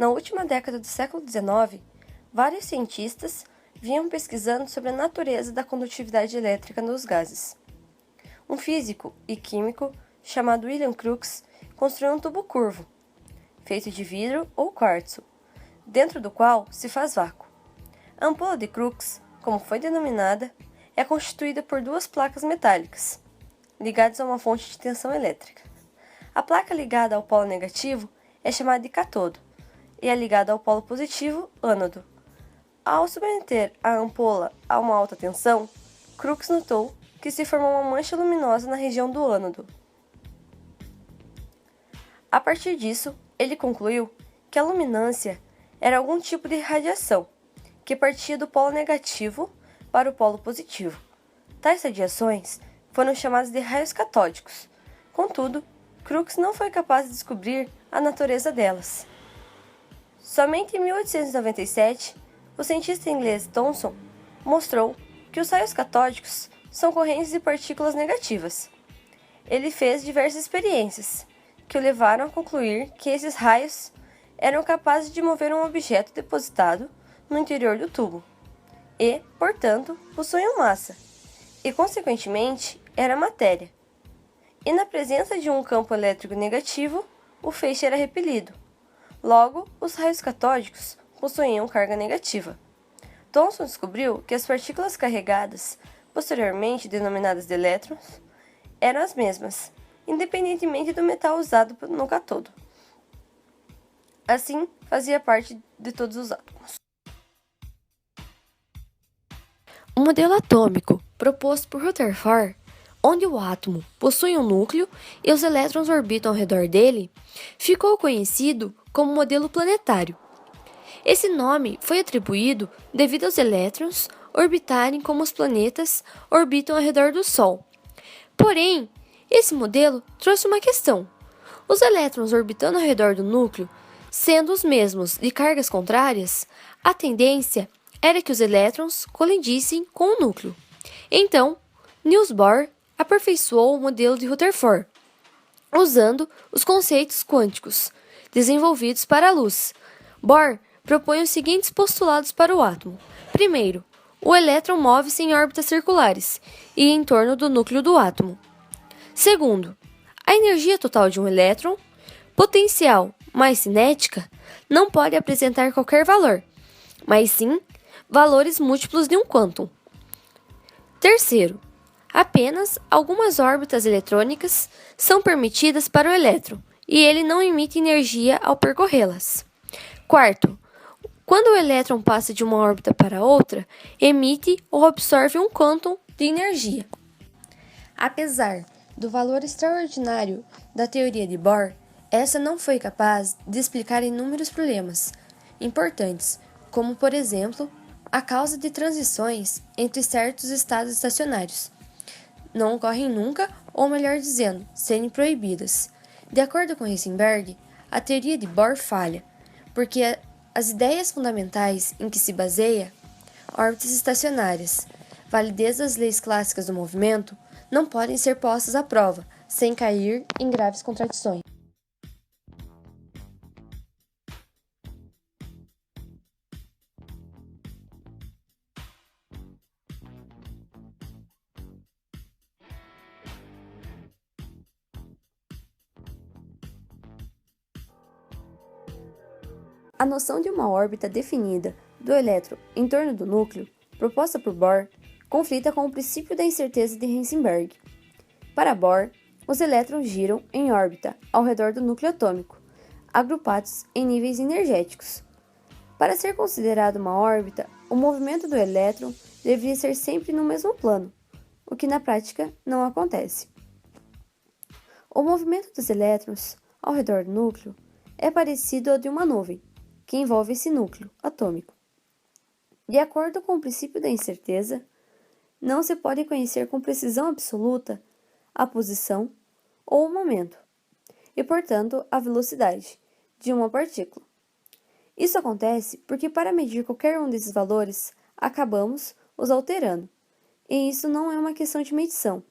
Na última década do século XIX, vários cientistas vinham pesquisando sobre a natureza da condutividade elétrica nos gases. Um físico e químico chamado William Crookes construiu um tubo curvo, feito de vidro ou quartzo, dentro do qual se faz vácuo. A ampola de Crookes, como foi denominada, é constituída por duas placas metálicas, ligadas a uma fonte de tensão elétrica. A placa ligada ao polo negativo é chamada de cátodo e a ligada ao polo positivo, ânodo. Ao submeter a ampola a uma alta tensão, Crookes notou que se formou uma mancha luminosa na região do ânodo. A partir disso, ele concluiu que a luminância era algum tipo de radiação que partia do polo negativo para o polo positivo. Tais radiações foram chamadas de raios catódicos. Contudo, Crookes não foi capaz de descobrir a natureza delas. Somente em 1897, o cientista inglês Thomson mostrou que os raios catódicos são correntes de partículas negativas. Ele fez diversas experiências que o levaram a concluir que esses raios eram capazes de mover um objeto depositado no interior do tubo e, portanto, possuíam massa e, consequentemente, era matéria. E na presença de um campo elétrico negativo, o feixe era repelido. Logo, os raios catódicos possuíam carga negativa. Thomson descobriu que as partículas carregadas, posteriormente denominadas de elétrons, eram as mesmas, independentemente do metal usado no cátodo. Assim, fazia parte de todos os átomos. O modelo atômico proposto por Rutherford, onde o átomo possui um núcleo e os elétrons orbitam ao redor dele, ficou conhecido como modelo planetário. Esse nome foi atribuído devido aos elétrons orbitarem como os planetas orbitam ao redor do Sol. Porém, esse modelo trouxe uma questão. Os elétrons orbitando ao redor do núcleo, sendo os mesmos de cargas contrárias, a tendência era que os elétrons colidissem com o núcleo. Então, Niels Bohr aperfeiçoou o modelo de Rutherford, usando os conceitos quânticos desenvolvidos para a luz. Bohr propõe os seguintes postulados para o átomo. Primeiro, o elétron move-se em órbitas circulares e em torno do núcleo do átomo. Segundo, a energia total de um elétron, potencial mais cinética, não pode apresentar qualquer valor, mas sim valores múltiplos de um quantum. Terceiro, apenas algumas órbitas eletrônicas são permitidas para o elétron e ele não emite energia ao percorrê-las. Quarto, quando o elétron passa de uma órbita para outra, emite ou absorve um quantum de energia. Apesar do valor extraordinário da teoria de Bohr, essa não foi capaz de explicar inúmeros problemas importantes, como, por exemplo, a causa de transições entre certos estados estacionários. Não ocorrem nunca, ou melhor dizendo, serem proibidas. De acordo com Heisenberg, a teoria de Bohr falha, porque as ideias fundamentais em que se baseia, órbitas estacionárias, validez das leis clássicas do movimento, não podem ser postas à prova, sem cair em graves contradições. A noção de uma órbita definida do elétron em torno do núcleo, proposta por Bohr, conflita com o princípio da incerteza de Heisenberg. Para Bohr, os elétrons giram em órbita ao redor do núcleo atômico, agrupados em níveis energéticos. Para ser considerado uma órbita, o movimento do elétron deveria ser sempre no mesmo plano, o que na prática não acontece. O movimento dos elétrons ao redor do núcleo é parecido ao de uma nuvem, que envolve esse núcleo atômico. De acordo com o princípio da incerteza, não se pode conhecer com precisão absoluta a posição ou o momento, e, portanto, a velocidade de uma partícula. Isso acontece porque, para medir qualquer um desses valores, acabamos os alterando, e isso não é uma questão de medição,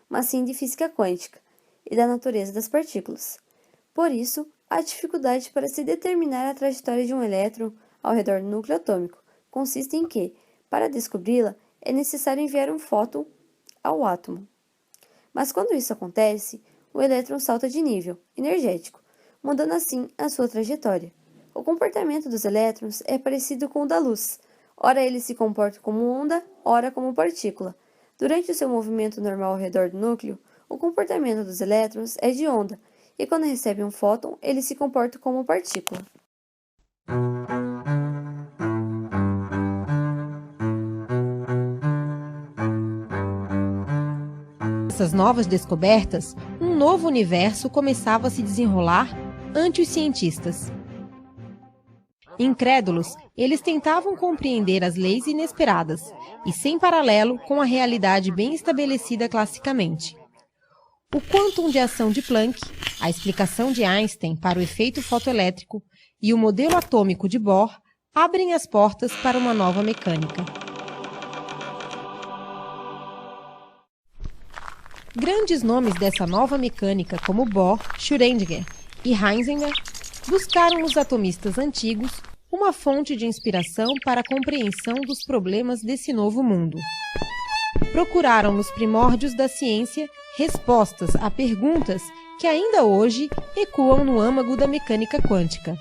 mas sim de física quântica e da natureza das partículas. Por isso, A dificuldade para se determinar a trajetória de um elétron ao redor do núcleo atômico consiste em que, para descobri-la, é necessário enviar um fóton ao átomo. Mas quando isso acontece, o elétron salta de nível energético, mudando assim a sua trajetória. O comportamento dos elétrons é parecido com o da luz. Ora ele se comporta como onda, ora como partícula. Durante o seu movimento normal ao redor do núcleo, o comportamento dos elétrons é de onda, e quando recebe um fóton, ele se comporta como partícula. Essas novas descobertas, um novo universo começava a se desenrolar ante os cientistas. Incrédulos, eles tentavam compreender as leis inesperadas e sem paralelo com a realidade bem estabelecida classicamente. O quantum de ação de Planck, a explicação de Einstein para o efeito fotoelétrico e o modelo atômico de Bohr abrem as portas para uma nova mecânica. Grandes nomes dessa nova mecânica, como Bohr, Schrödinger e Heisenberg, buscaram nos atomistas antigos uma fonte de inspiração para a compreensão dos problemas desse novo mundo. Procuraram nos primórdios da ciência respostas a perguntas que ainda hoje ecoam no âmago da mecânica quântica.